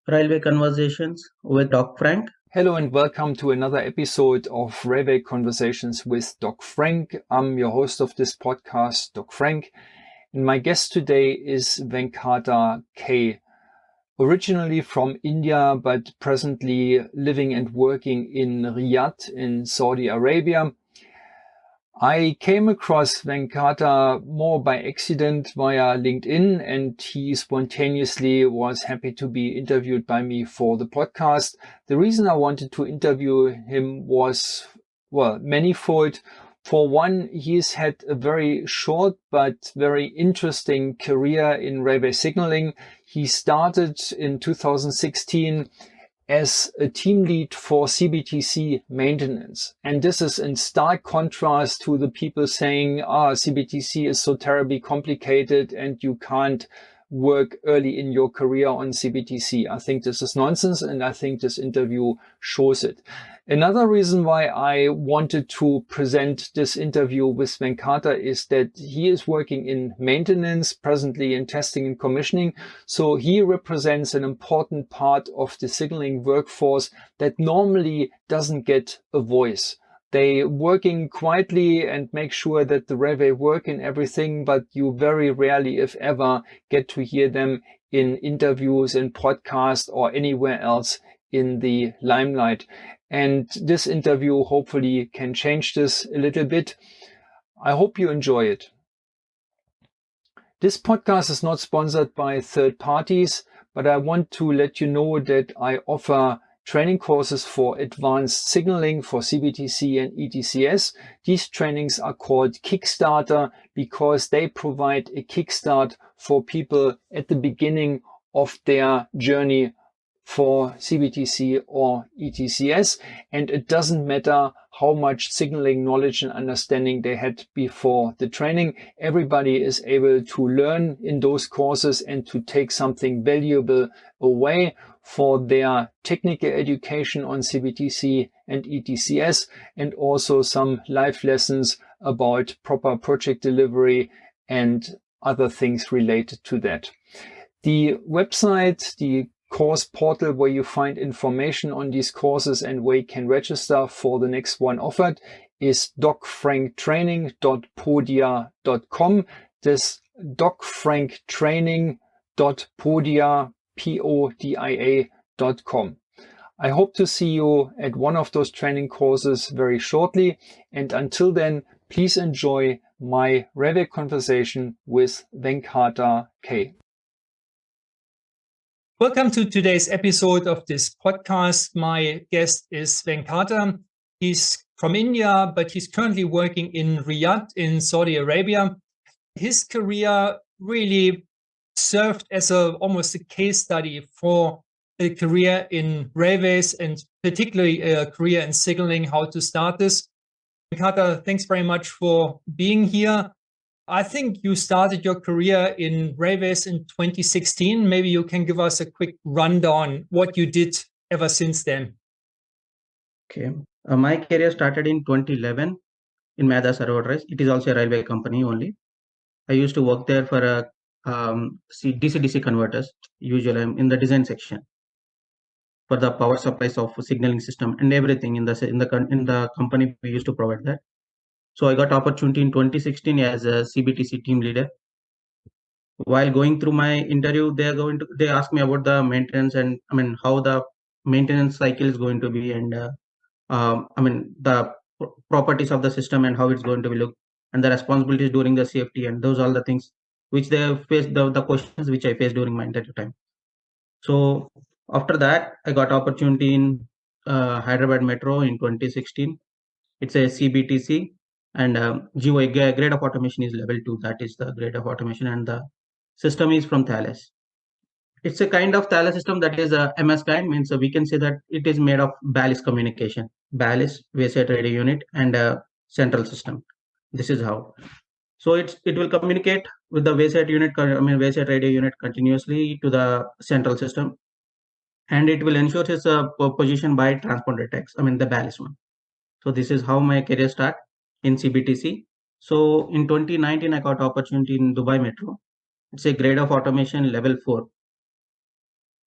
Railway Conversations with Doc Frank. Hello and welcome to another episode of Railway Conversations with Doc Frank. I'm your host of this podcast, Doc Frank, and my guest today is Venkata K. Originally from India, but presently living and working in Riyadh in Saudi Arabia. I came across Venkata more by accident via LinkedIn, and he spontaneously was happy to be interviewed by me for the podcast. The reason I wanted to interview him was, manifold. For one, he's had a very short but very interesting career in railway signaling. He started in 2016 as a team lead for CBTC maintenance. And this is in stark contrast to the people saying, CBTC is so terribly complicated and you can't work early in your career on CBTC. I think this is nonsense, and I think this interview shows it. Another reason why I wanted to present this interview with Venkata is that he is working in maintenance, presently in testing and commissioning. So he represents an important part of the signaling workforce that normally doesn't get a voice. They working quietly and make sure that the railway work and everything, but you very rarely, if ever, get to hear them in interviews and podcasts or anywhere else in the limelight. And this interview hopefully can change this a little bit. I hope you enjoy it. This podcast is not sponsored by third parties, but I want to let you know that I offer training courses for advanced signaling for CBTC and ETCS. These trainings are called Kickstarter because they provide a kickstart for people at the beginning of their journey for CBTC or ETCS. And it doesn't matter how much signaling knowledge and understanding they had before the training. Everybody is able to learn in those courses and to take something valuable away for their technical education on CBTC and ETCS, and also some life lessons about proper project delivery and other things related to that. The website, the course portal where you find information on these courses and where you can register for the next one offered is docfranktraining.podia.com. This docfranktraining.podia.com. I hope to see you at one of those training courses very shortly. And until then, please enjoy my railway conversation with Venkata K. Welcome to today's episode of this podcast. My guest is Venkata. He's from India, but he's currently working in Riyadh in Saudi Arabia. His career really served as almost a case study for a career in railways, and particularly a career in signaling, how to start this. Venkata, thanks very much for being here. I think you started your career in railways in 2016. Maybe you can give us a quick rundown what you did ever since then. Okay. My career started in 2011 in Madha Server. It is also a railway company only. I used to work there for a DC-DC converters. Usually I'm in the design section for the power supplies of signaling system and everything in the company. We used to provide that. So I got opportunity in 2016 as a CBTC team leader. While going through my interview, they asked me about the maintenance and how the maintenance cycle is going to be, and the properties of the system and how it's going to be look, and the responsibilities during the safety, and those all the things which they faced, the questions which I faced during my interview time. So after that, I got opportunity in Hyderabad Metro in 2016. It's a CBTC, and GOI, grade of automation, is level 2. That is the grade of automation, and the system is from Thales. It's a kind of Thales system that is a MS kind, means we can say that it is made of ballast communication, ballast, wayside radio unit, and a central system. This is how. So it will communicate with the wayside unit, wayside radio unit continuously to the central system, and it will ensure its position by transponder tags, the ballast one. So this is how my career start in CBTC. So in 2019, I got opportunity in Dubai Metro. It's a grade of automation level 4.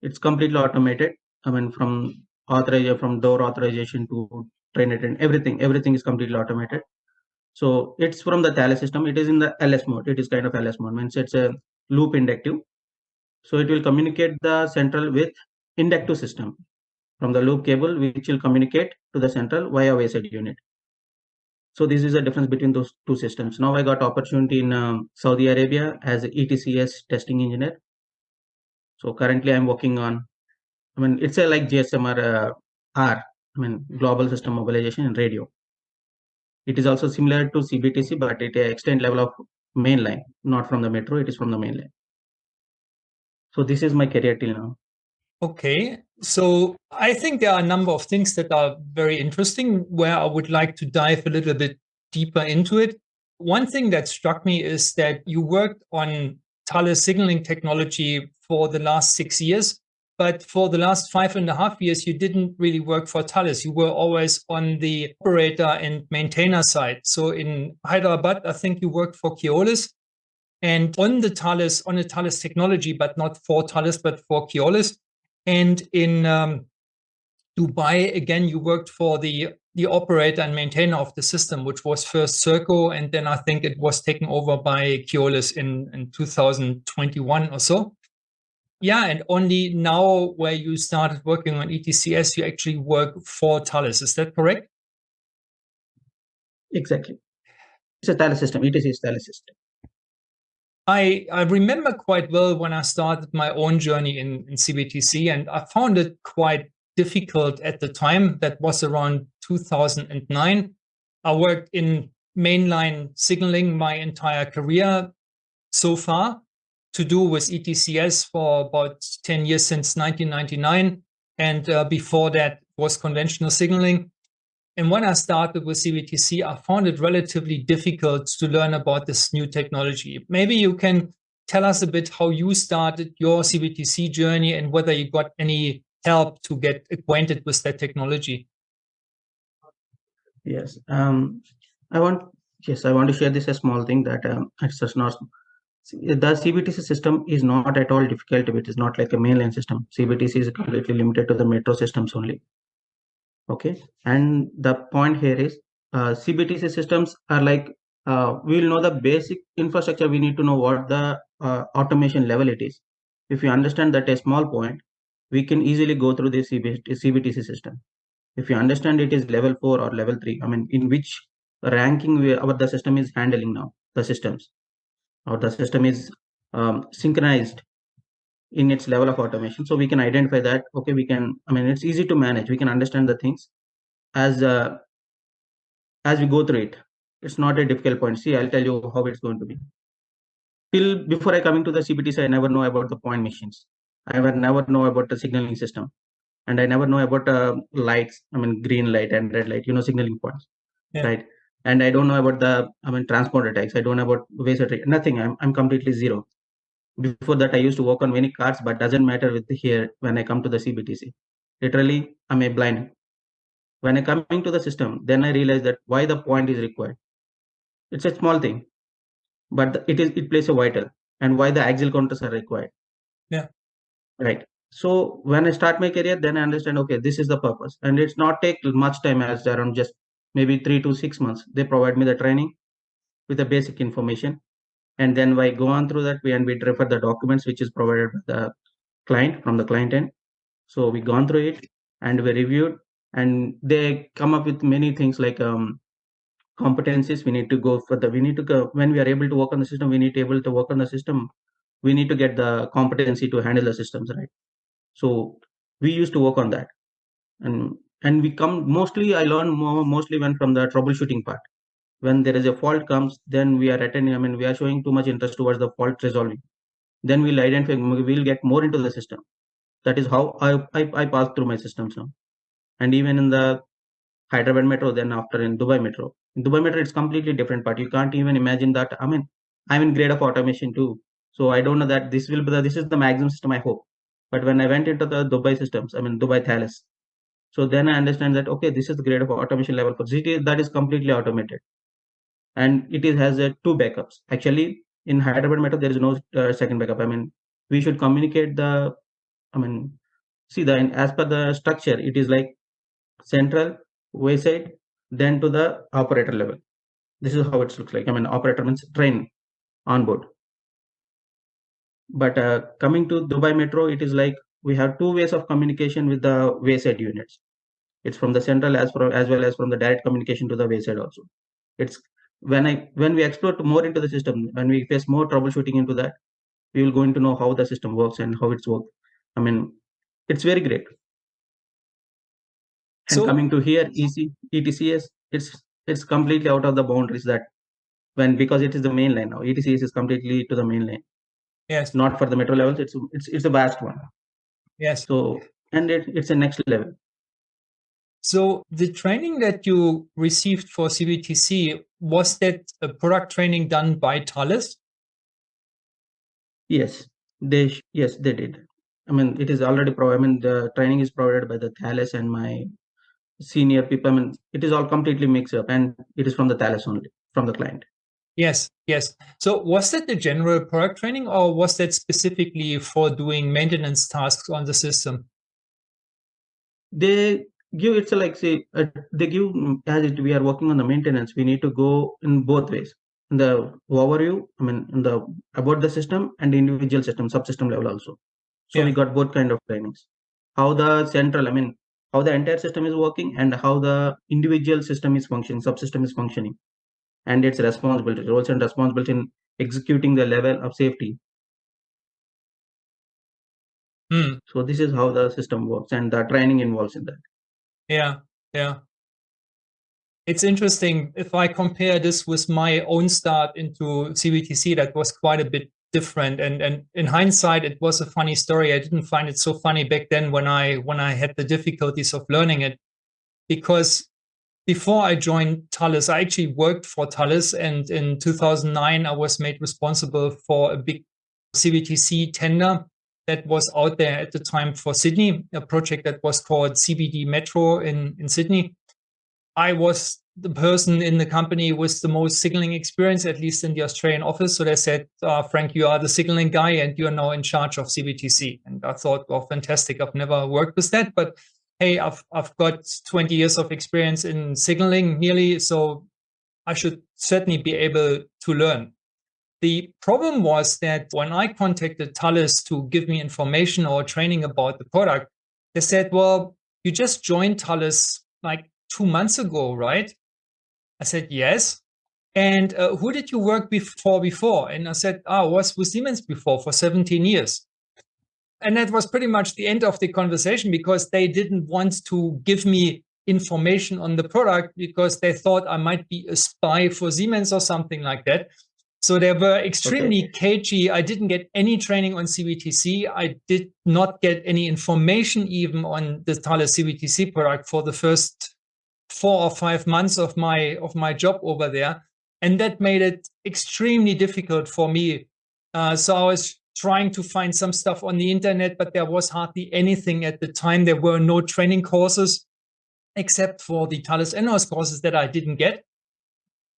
It's completely automated. I mean, from door authorization to train attendant, everything is completely automated. So it's from the Thales system. It is in the LS mode. It is kind of LS mode. Means it's a loop inductive. So it will communicate the central with inductive system from the loop cable, which will communicate to the central via wayside unit. So this is the difference between those two systems. Now I got opportunity in Saudi Arabia as a ETCS testing engineer. So currently I'm working on, I mean, it's a like GSMR R, I mean, global system mobilization in radio. It is also similar to CBTC, but it extend level of mainline, not from the metro, it is from the mainline. So this is my career till now. Okay, so I think there are a number of things that are very interesting where I would like to dive a little bit deeper into it. One thing that struck me is that you worked on Thales signaling technology for the last 6 years, but for the last 5.5 years, you didn't really work for Thales. You were always on the operator and maintainer side. So in Hyderabad, I think you worked for Keolis and on the Thales technology, but not for Thales, but for Keolis. And in Dubai, again, you worked for the operator and maintainer of the system, which was first Serco, and then I think it was taken over by Keolis in 2021 or so. Yeah, and only now where you started working on ETCS, you actually work for Thales. Is that correct? Exactly. It's a Thales system. ETC is Thales system. I remember quite well when I started my own journey in CBTC, and I found it quite difficult at the time. That was around 2009. I worked in mainline signaling my entire career so far, to do with ETCS for about 10 years since 1999. And before that was conventional signaling. And when I started with CBTC, I found it relatively difficult to learn about this new technology. Maybe you can tell us a bit how you started your CBTC journey and whether you got any help to get acquainted with that technology. Yes. I want to share this a small thing that it's just not. The CBTC system is not at all difficult. It is not like a mainline system. CBTC is completely limited to the metro systems only. Okay, and the point here is CBTC systems are like we will know the basic infrastructure. We need to know what the automation level it is. If you understand that a small point, we can easily go through the CBTC system. If you understand it is level 4 or level 3, I mean, in which ranking the system is handling now, the systems, or the system is synchronized in its level of automation. So we can identify that, okay, we can, I mean, it's easy to manage. We can understand the things as we go through it. It's not a difficult point. See, I'll tell you how it's going to be. Till before I coming to the CBTC, I never know about the point machines. I never know about the signaling system, and I never know about lights. I mean, green light and red light. Signaling points, Yeah. right? And I don't know about the transponder tags. I don't know about wayside. Nothing. I'm completely zero. Before that, I used to work on many cards, but doesn't matter with here when I come to the CBTC. Literally, I'm a blind. When I coming to the system, then I realize that why the point is required. It's a small thing, but it plays a vital, and why the axial counters are required. Yeah. Right. So when I start my career, then I understand, okay, this is the purpose, and it's not take much time, as around just maybe 3 to 6 months. They provide me the training with the basic information, and then I go on through that and we refer the documents which is provided by the client from the client end. So we gone through it and we reviewed, and they come up with many things like competencies. We need to go for the, we need to go, when we are able to work on the system, we need to able to work on the system. We need to get the competency to handle the systems, right? So we used to work on that, and we come mostly. I learned mostly when from the troubleshooting part. When there is a fault comes, then we are attending. I mean, we are showing too much interest towards the fault resolving. Then we'll identify. We'll get more into the system. That is how I pass through my systems now. And even in the Hyderabad metro, then after in Dubai metro. In Dubai metro, it's completely different part. You can't even imagine that. I mean, I'm in grade of automation too, so I don't know that this will be this is the maximum system, I hope. But when I went into the Dubai systems, I mean Dubai Thales, so then I understand that okay, this is the grade of automation level for city that is completely automated, and has two backups. Actually, in Hyderabad metro, there is no second backup. I mean, we should communicate the I mean, see as per the structure, it is like central, wayside, then to the operator level. This is how it looks like. I mean, operator means train on board. But coming to Dubai Metro, it is like we have two ways of communication with the wayside units. It's from the central as well as from the direct communication to the wayside also. It's when we explore more into the system, when we face more troubleshooting into that, we will going to know how the system works and how it's worked. I mean, it's very great. And So- coming to here, ETCS, it's completely out of the boundaries that because it is the main line now. ETCS is completely to the main line. Yes. Not for the metro levels. It's a vast one. Yes. So and it's a next level. So the training that you received for CBTC, was that a product training done by Thales? Yes, they did. I mean, it is already the training is provided by the Thales and my senior people. I mean, it is all completely mixed up, and it is from the Thales only, from the client. Yes, yes. So was that the general product training, or was that specifically for doing maintenance tasks on the system? They give it's like say they give as we are working on the maintenance, we need to go in both ways. In the overview, I mean, in the about the system and individual system, subsystem level also. So Yeah. we got both kind of trainings. How the central, I mean, how the entire system is working and how the individual system is functioning, subsystem is functioning, and its responsibility, roles and responsibility in executing the level of safety. So this is how the system works, and the training involves in that. Yeah, yeah. It's interesting. If I compare this with my own start into CBTC, that was quite a bit different. And in hindsight, it was a funny story. I didn't find it so funny back then when I had the difficulties of learning it, because before I joined Thales, I actually worked for Thales, and in 2009, I was made responsible for a big CBTC tender that was out there at the time for Sydney, a project that was called CBD Metro in Sydney. I was the person in the company with the most signaling experience, at least in the Australian office. So they said, Frank, you are the signaling guy and you are now in charge of CBTC. And I thought, well, fantastic. I've never worked with that, but hey, I've got 20 years of experience in signaling nearly, so I should certainly be able to learn. The problem was that when I contacted Thales to give me information or training about the product, they said, well, you just joined Thales like 2 months ago, right? I said, yes. And who did you work before? And I said, I was with Siemens before for 17 years. And that was pretty much the end of the conversation, because they didn't want to give me information on the product because they thought I might be a spy for Siemens or something like that. So they were extremely cagey. I didn't get any training on CBTC. I did not get any information even on the Thales CBTC product for the first 4 or 5 months of my job over there. And that made it extremely difficult for me. So I was trying to find some stuff on the internet, but there was hardly anything at the time. There were no training courses except for the Thales NOS courses that I didn't get.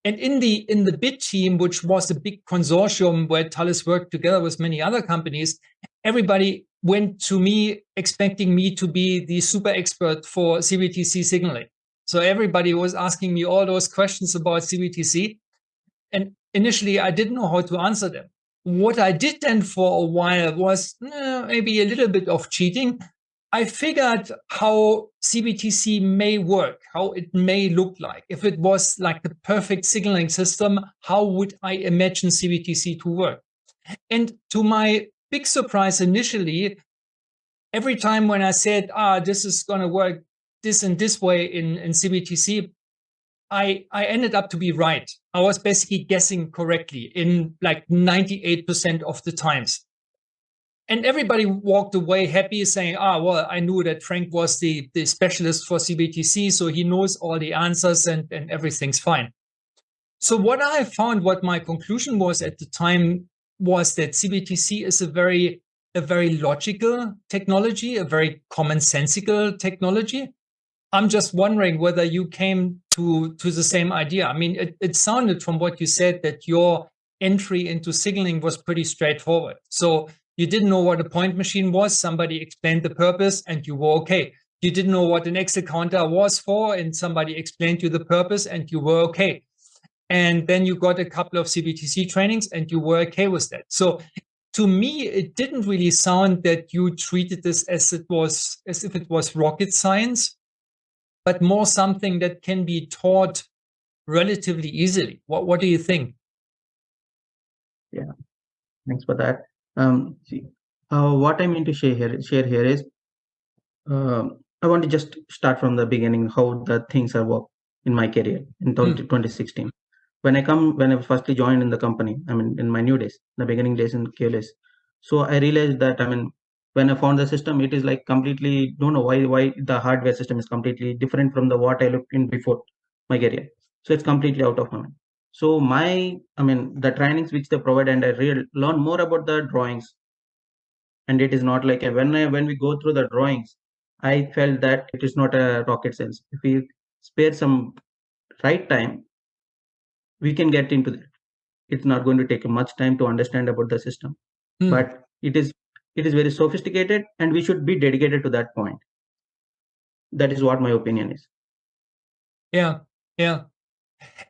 And in the BIT team, which was a big consortium where Thales worked together with many other companies, everybody went to me expecting me to be the super expert for CBTC signaling. So everybody was asking me all those questions about CBTC. And initially, I didn't know how to answer them. What I did then for a while was maybe a little bit of cheating. I figured how CBTC may work, how it may look like. If it was like the perfect signaling system, how would I imagine CBTC to work? And to my big surprise initially, every time when I said, this is going to work this and this way in CBTC, I ended up to be right. I was basically guessing correctly in like 98% of the times. And everybody walked away happy saying, well, I knew that Frank was the specialist for CBTC, so he knows all the answers and everything's fine. So what I found, what my conclusion was at the time, was that CBTC is a very logical technology, a very commonsensical technology. I'm just wondering whether you came to the same idea. I mean, it sounded from what you said that your entry into signaling was pretty straightforward. So You didn't know what a point machine was. Somebody explained the purpose and you were okay. You didn't know what an Excel counter was for, and somebody explained you the purpose and you were okay. And then you got a couple of CBTC trainings and you were okay with that. So to me, it didn't really sound that you treated this as if it was rocket science, but more something that can be taught relatively easily. What do you think? Yeah, thanks for that. What I mean to share here is I want to just start from the beginning, how the things are work in my career in 2016. When I firstly joined in the company, I mean, in my new days, the beginning days in KLS. So I realized that, I mean, when I found the system, it is like completely, don't know why the hardware system is completely different from the what I looked in before my career. So it's completely out of my mind. So the trainings which they provide, and I learn more about the drawings. And it is not like when we go through the drawings, I felt that it is not a rocket science. If we spare some right time, we can get into that. It's not going to take much time to understand about the system, but it is very sophisticated, and we should be dedicated to that point. That is what my opinion is. Yeah.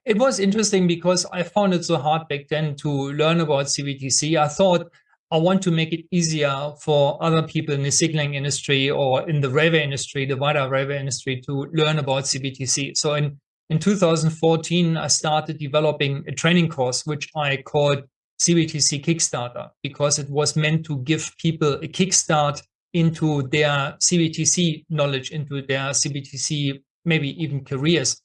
It was interesting because I found it so hard back then to learn about CBTC. I thought I want to make it easier for other people in the signaling industry or in the railway industry, the wider railway industry, to learn about CBTC. So in 2014, I started developing a training course, which I called CBTC Kickstarter, because it was meant to give people a kickstart into their CBTC knowledge, into their CBTC, maybe even careers.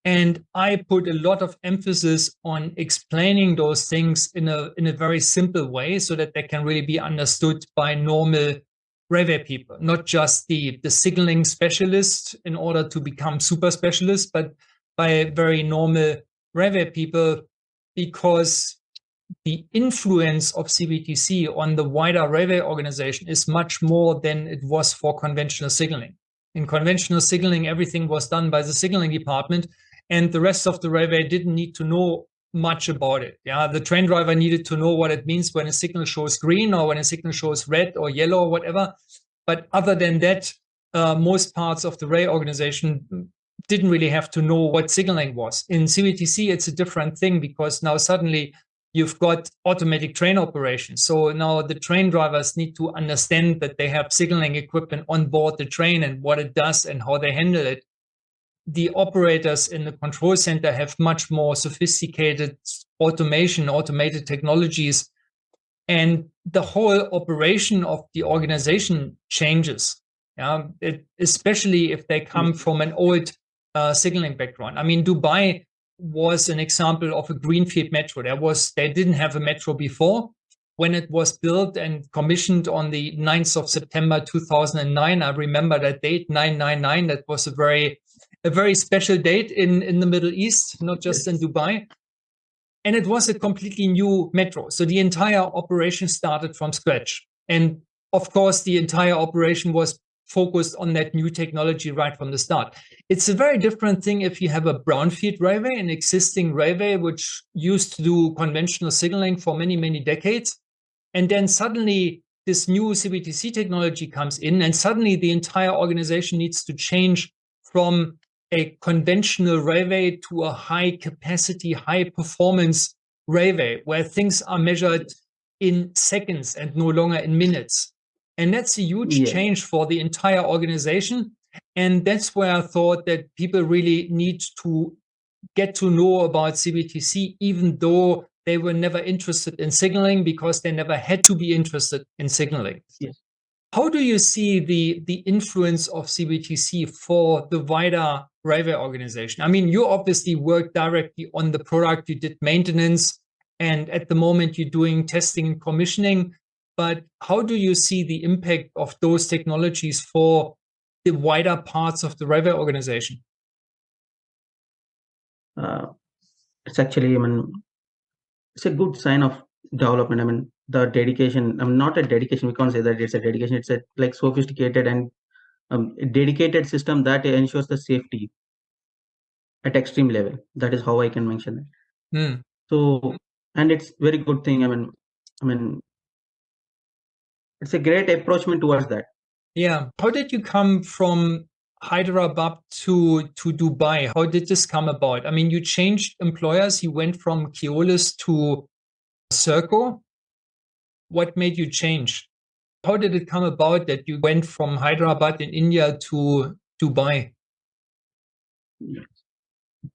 And I put a lot of emphasis on explaining those things in a very simple way so that they can really be understood by normal railway people, not just the signaling specialists in order to become super specialists, but by very normal railway people, because the influence of CBTC on the wider railway organization is much more than it was for conventional signaling. In conventional signaling, everything was done by the signaling department, and the rest of the railway didn't need to know much about it. Yeah, the train driver needed to know what it means when a signal shows green or when a signal shows red or yellow or whatever. But other than that, most parts of the rail organization didn't really have to know what signaling was. In CBTC, it's a different thing, because now suddenly you've got automatic train operations. So now the train drivers need to understand that they have signaling equipment on board the train and what it does and how they handle it. The operators in the control center have much more sophisticated automated technologies, and the whole operation of the organization changes. Yeah, especially if they come from an old signaling background. I mean, Dubai was an example of a greenfield metro. They didn't have a metro before. When it was built and commissioned on the 9th of September 2009, I remember that date, 999. That was a very special date in the Middle East, not just in Dubai. And it was a completely new metro. So the entire operation started from scratch. And of course, the entire operation was focused on that new technology right from the start. It's a very different thing if you have a brownfield railway, an existing railway, which used to do conventional signaling for many, many decades. And then suddenly this new CBTC technology comes in, and suddenly the entire organization needs to change from a conventional railway to a high capacity, high performance railway, where things are measured in seconds and no longer in minutes. And that's a huge change for the entire organization. And that's where I thought that people really need to get to know about CBTC, even though they were never interested in signaling, because they never had to be interested in signaling. Yes. How do you see the influence of CBTC for the wider railway organization? I mean, you obviously work directly on the product, you did maintenance, and at the moment you're doing testing and commissioning. But how do you see the impact of those technologies for the wider parts of the railway organization? It's actually, it's a good sign of development. The dedication, not a dedication, we can't say that it's a dedication. It's a like sophisticated and dedicated system that ensures the safety at extreme level. That is how I can mention it. So, and it's very good thing. it's a great approachment towards that. Yeah. How did you come from Hyderabad to Dubai? How did this come about? I mean, you changed employers. You went from Keolis to Serco. What made you change? How did it come about that you went from Hyderabad in India to Dubai?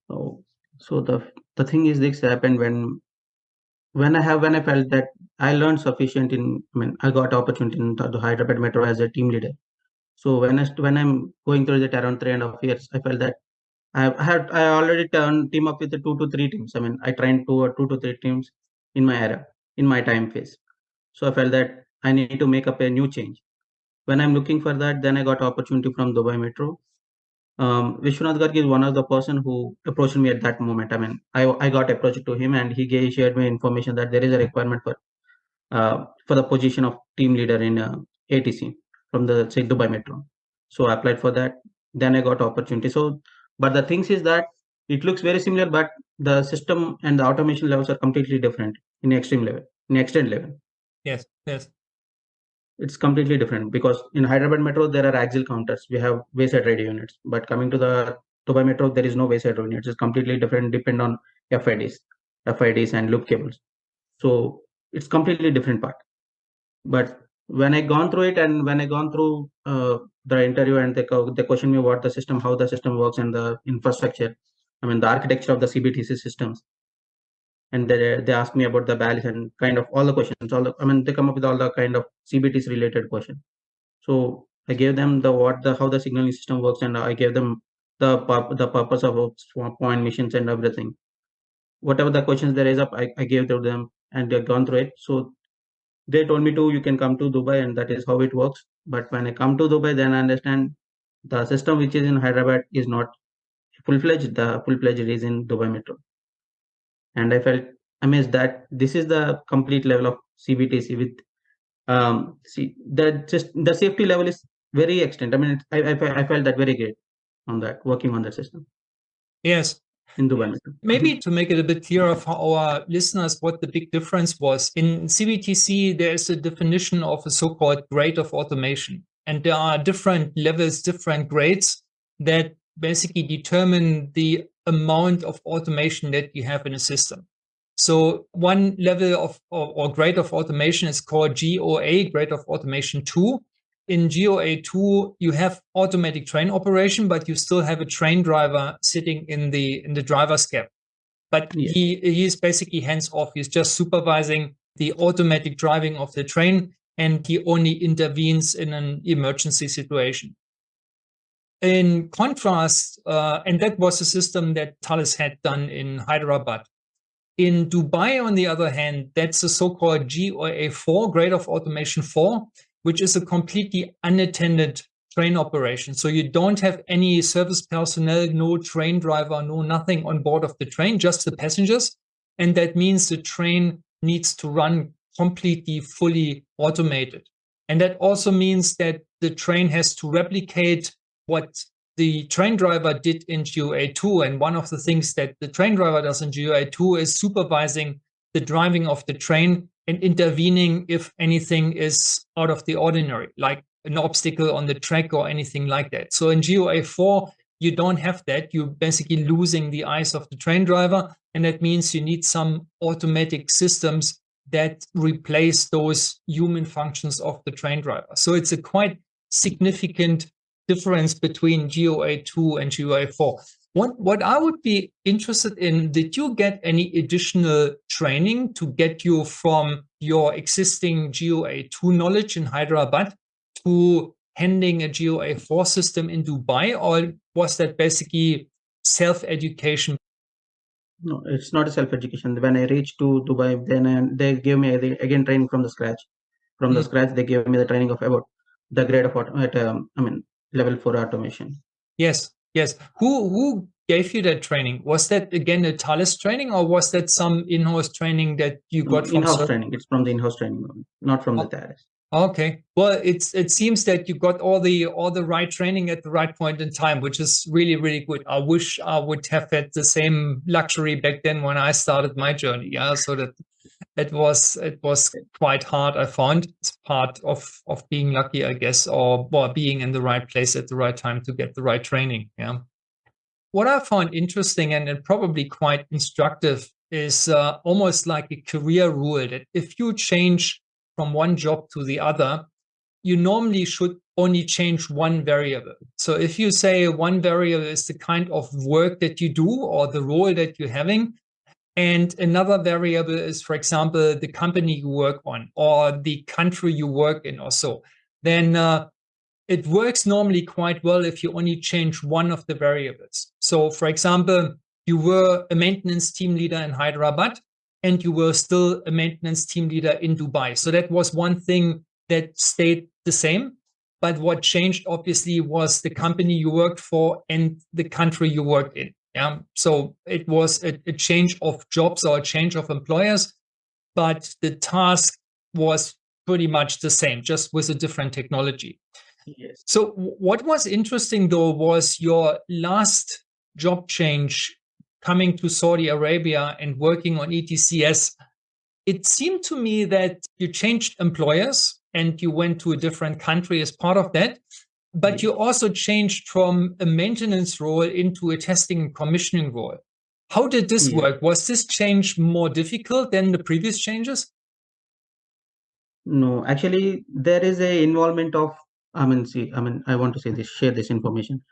So the thing is, this happened when I felt that I learned sufficient I got opportunity in the Hyderabad Metro as a team leader. So when I'm going through it around 3.5 years, I felt that I already team up with the 2 to 3 teams. I mean, I trained 2 to 3 teams in my era, in my time phase. So I felt that I need to make up a new change. When I'm looking for that, then I got opportunity from Dubai Metro. Vishwanath Garg is one of the person who approached me at that moment. I mean, I got approached to him and he shared me information that there is a requirement for the position of team leader in ATC from the say Dubai Metro. So I applied for that. Then I got opportunity. So, but the things is that it looks very similar, but the system and the automation levels are completely different in extreme level, in extent level. Yes, yes. It's completely different because in Hyderabad Metro there are axial counters. We have wayside radio units, but coming to the Dubai Metro there is no wayside radio units. It's completely different, depend on FIDs and loop cables. So it's completely different part. But when I gone through it and when I gone through the interview and they question me what the system, how the system works and the infrastructure, I mean the architecture of the CBTC systems, and they ask me about the balance and kind of all the questions. I mean they come up with all the kind of CBTC related questions. So I gave them how the signaling system works, and I gave them the purpose of point missions and everything. Whatever the questions there is up, I gave to them and they've gone through it. So they told me you can come to Dubai and that is how it works. But when I come to Dubai, then I understand the system which is in Hyderabad is not full-fledged. The full-fledged is in Dubai Metro. And I felt amazed that this is the complete level of CBTC with the safety level is very extent. I mean, I felt that very great on that, working on that system. Yes. In Dubai Metro. Maybe to make it a bit clearer for our listeners what the big difference was. In CBTC, there is a definition of a so-called grade of automation. And there are different levels, different grades that basically determine the amount of automation that you have in a system. So one level of or grade of automation is called GOA, grade of automation 2. In GOA 2, you have automatic train operation, but you still have a train driver sitting in the driver's cab. But Yes. he is basically hands off. He's just supervising the automatic driving of the train, and he only intervenes in an emergency situation. In contrast, and that was a system that Thales had done in Hyderabad. In Dubai, on the other hand, that's a so-called GOA 4, grade of automation 4, which is a completely unattended train operation. So you don't have any service personnel, no train driver, no nothing on board of the train, just the passengers. And that means the train needs to run completely, fully automated. And that also means that the train has to replicate what the train driver did in GOA 2. And one of the things that the train driver does in GOA 2 is supervising the driving of the train and intervening if anything is out of the ordinary, like an obstacle on the track or anything like that. So in GOA 4, you don't have that. You're basically losing the eyes of the train driver. And that means you need some automatic systems that replace those human functions of the train driver. So it's a quite significant difference between GOA 2 and GOA 4. What I would be interested in, did you get any additional training to get you from your existing GOA 2 knowledge in Hyderabad to handling a GOA 4 system in Dubai, or was that basically self-education? No, it's not a self-education. When I reached to Dubai, then they gave me again training from the scratch. From the scratch, they gave me the training of about the grade of level 4 automation. Yes. Who gave you that training? Was that again a Thales training, or was that some in-house training that you got from in-house training? It's from the in-house training, not from the Thales. Okay. Well, it seems that you got all the right training at the right point in time, which is really, really good. I wish I would have had the same luxury back then when I started my journey. Yeah, so that it was quite hard. I found it's part of being lucky, I guess, or being in the right place at the right time to get the right training. Yeah. What I found interesting and probably quite instructive is almost like a career rule that if you change from one job to the other, you normally should only change one variable. So if you say one variable is the kind of work that you do or the role that you're having, and another variable is, for example, the company you work on or the country you work in or so, then it works normally quite well if you only change one of the variables. So, for example, you were a maintenance team leader in Hyderabad and you were still a maintenance team leader in Dubai. So that was one thing that stayed the same. But what changed, obviously, was the company you worked for and the country you worked in. Yeah. So it was a change of jobs or a change of employers, but the task was pretty much the same, just with a different technology. Yes. So what was interesting, though, was your last job change coming to Saudi Arabia and working on ETCS. It seemed to me that you changed employers and you went to a different country as part of that, but you also changed from a maintenance role into a testing and commissioning role. How did this work? Was this change more difficult than the previous changes? No, actually, there is a involvement of, I want to say this, share this information.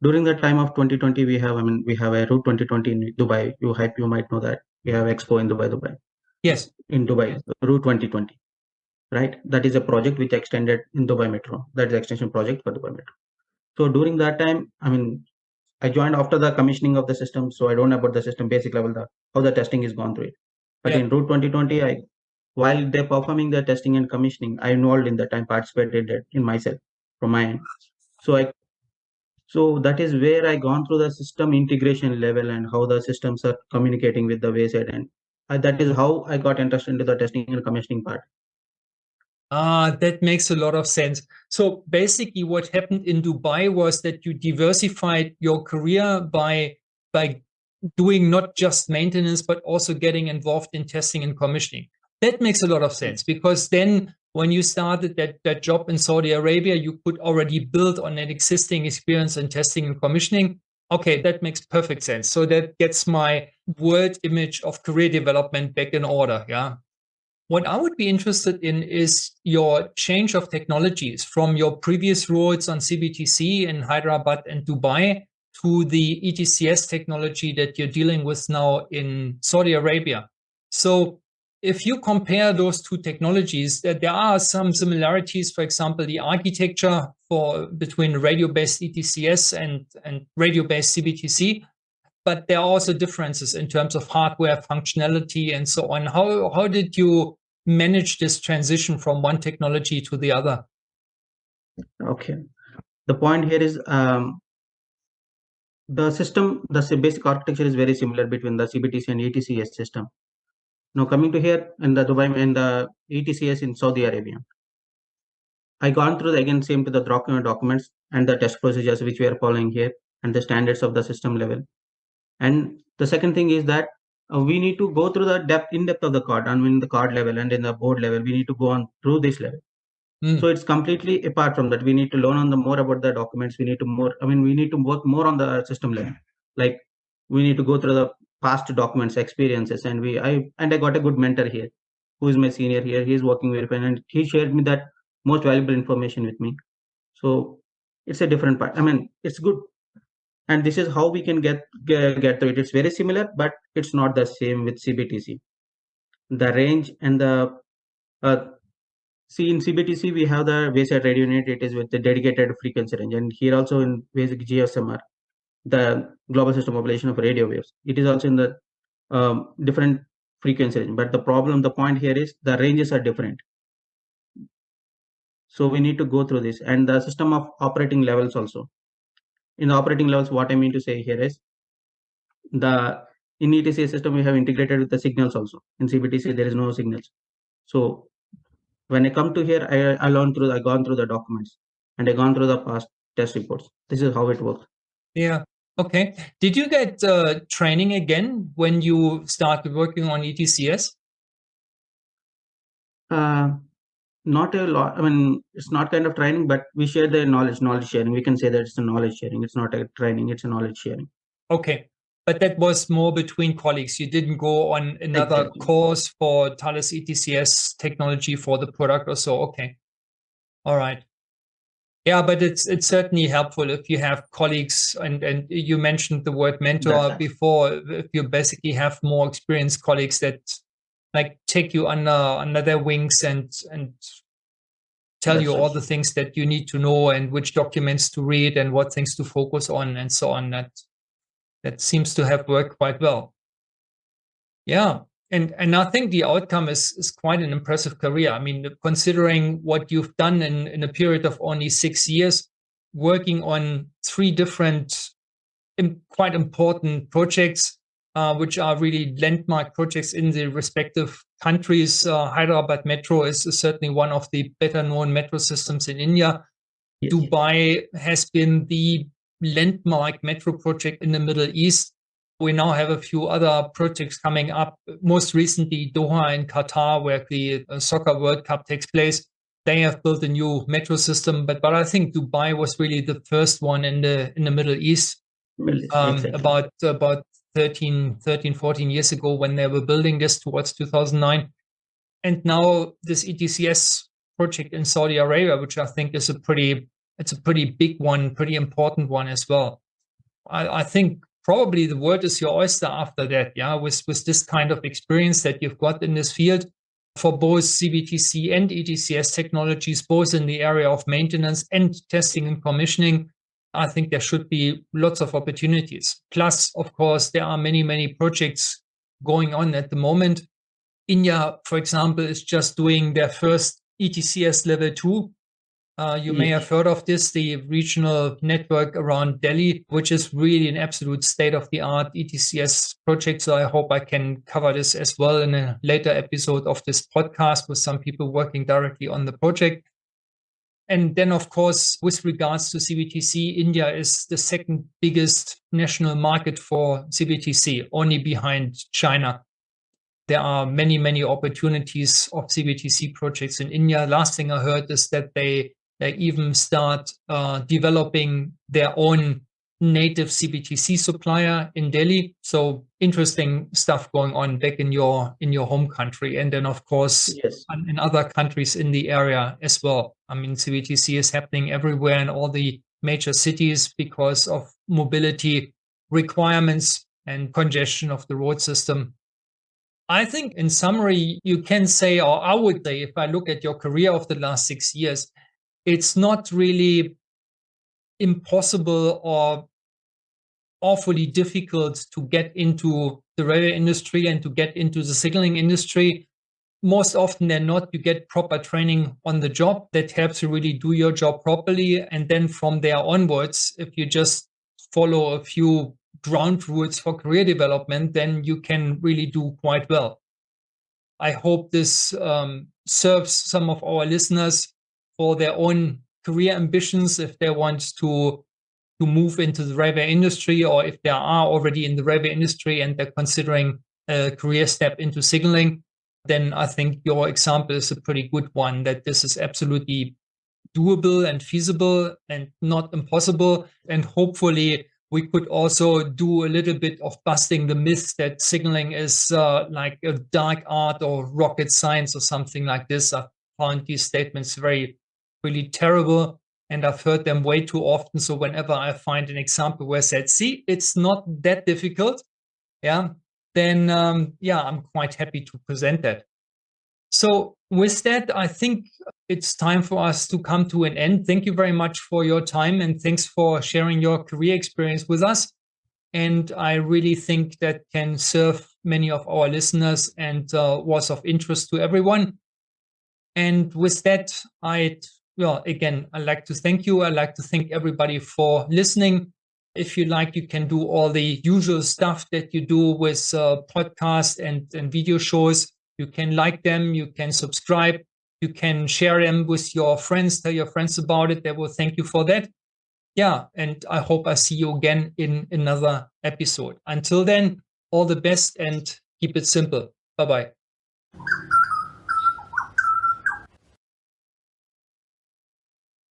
During the time of 2020, we have a Route 2020 in Dubai. You might know that we have Expo in Dubai. Yes. In Dubai, Route 2020, right? That is a project which extended in Dubai Metro. That is the extension project for Dubai Metro. So during that time, I joined after the commissioning of the system, so I don't know about the system basic level, how the testing is gone through it. But in Route 2020, while they're performing the testing and commissioning, I involved in that. I participated in myself from my end. So that is where I gone through the system integration level and how the systems are communicating with the wayside, and that is how I got interested into the testing and commissioning part. That makes a lot of sense. So basically what happened in Dubai was that you diversified your career by doing not just maintenance, but also getting involved in testing and commissioning. That makes a lot of sense because then when you started that job in Saudi Arabia, you could already build on an existing experience in testing and commissioning. Okay, that makes perfect sense. So that gets my world image of career development back in order. Yeah. What I would be interested in is your change of technologies from your previous roles on CBTC in Hyderabad and Dubai to the ETCS technology that you're dealing with now in Saudi Arabia. So if you compare those two technologies, there are some similarities. For example, the architecture between radio-based ETCS and radio-based CBTC, but there are also differences in terms of hardware functionality and so on. How did you manage this transition from one technology to the other? Okay. The point here is the basic architecture is very similar between the CBTC and ETCS system. Now coming to here in the Dubai and the ETCS in Saudi Arabia, I gone through again same to the documents and the test procedures which we are following here and the standards of the system level. And the second thing is that we need to go through the in-depth of the card. The card level and in the board level, we need to go on through this level. So it's completely apart from that. We need to learn on the more about the documents. We need to work more on the system level. Like we need to go through the past documents, experiences, and I got a good mentor here, who is my senior here. He's working very fine, and he shared me that most valuable information with me. So it's a different part. It's good, and this is how we can get through it. It's very similar, but it's not the same with CBTC. The range and the see, in CBTC, we have the wayside radio unit. It is with the dedicated frequency range. And here also in basic GSMR, the global system population of radio waves, it is also in the different frequency range. But the point here is the ranges are different. So we need to go through this. And the system of operating levels also. In the operating levels, what I mean to say here is in ETCS system, we have integrated with the signals also. In CBTC, there is no signals. So when I come to here, I gone through the documents and I gone through the past test reports. This is how it works. Yeah. Okay. Did you get training again when you started working on ETCS? Not a lot. I mean, it's not kind of training, but we share the knowledge sharing. We can say that it's a knowledge sharing. It's not a training, it's a knowledge sharing. Okay. But that was more between colleagues. You didn't go on another course for Thales ETCS technology for the product or so. Okay. All right. Yeah, but it's certainly helpful if you have colleagues, and you mentioned the word mentor before. If you basically have more experienced colleagues that like take you under their wings and tell you all the things that you need to know and which documents to read and what things to focus on and so on. That seems to have worked quite well. Yeah. And I think the outcome is quite an impressive career. I mean, considering what you've done in a period of only 6 years, working on 3 different quite important projects, which are really landmark projects in the respective countries. Hyderabad Metro is certainly one of the better known metro systems in India. Yes. Dubai has been the landmark metro project in the Middle East. We now have a few other projects coming up. Most recently, Doha in Qatar, where the Soccer World Cup takes place. They have built a new metro system, but I think Dubai was really the first one in the Middle East. Exactly. About 13, 14 years ago when they were building this towards 2009. And now this ETCS project in Saudi Arabia, which I think is a pretty big one, pretty important one as well. I think probably the world is your oyster after that, yeah, with this kind of experience that you've got in this field for both CBTC and ETCS technologies, both in the area of maintenance and testing and commissioning. I think there should be lots of opportunities. Plus, of course, there are many, many projects going on at the moment. India, for example, is just doing their first ETCS level 2. You may have heard of this, the regional network around Delhi, which is really an absolute state-of-the-art ETCS project. So I hope I can cover this as well in a later episode of this podcast with some people working directly on the project. And then, of course, with regards to CBTC, India is the second biggest national market for CBTC, only behind China. There are many, many opportunities of CBTC projects in India. Last thing I heard is that they even start developing their own native CBTC supplier in Delhi. So interesting stuff going on back in your home country. And then, of course, in other countries in the area as well. I mean, CBTC is happening everywhere in all the major cities because of mobility requirements and congestion of the road system. I think in summary, you can say, or I would say, if I look at your career of the last 6 years, it's not really impossible or awfully difficult to get into the railway industry and to get into the signaling industry. Most often than not, you get proper training on the job that helps you really do your job properly. And then from there onwards, if you just follow a few ground rules for career development, then you can really do quite well. I hope this serves some of our listeners for their own career ambitions, if they want to move into the railway industry, or if they are already in the railway industry and they're considering a career step into signaling, then I think your example is a pretty good one, that this is absolutely doable and feasible and not impossible. And hopefully we could also do a little bit of busting the myth that signaling is like a dark art or rocket science or something like this. I found these statements really terrible, and I've heard them way too often. So whenever I find an example where I said, see, it's not that difficult, then I'm quite happy to present that. So with that, I think it's time for us to come to an end. Thank you very much for your time, and thanks for sharing your career experience with us. And I really think that can serve many of our listeners and was of interest to everyone. And with that, I'd like to thank you. I'd like to thank everybody for listening. If you like, you can do all the usual stuff that you do with podcasts and video shows. You can like them, you can subscribe, you can share them with your friends, tell your friends about it. They will thank you for that. Yeah, and I hope I see you again in another episode. Until then, all the best and keep it simple. Bye-bye.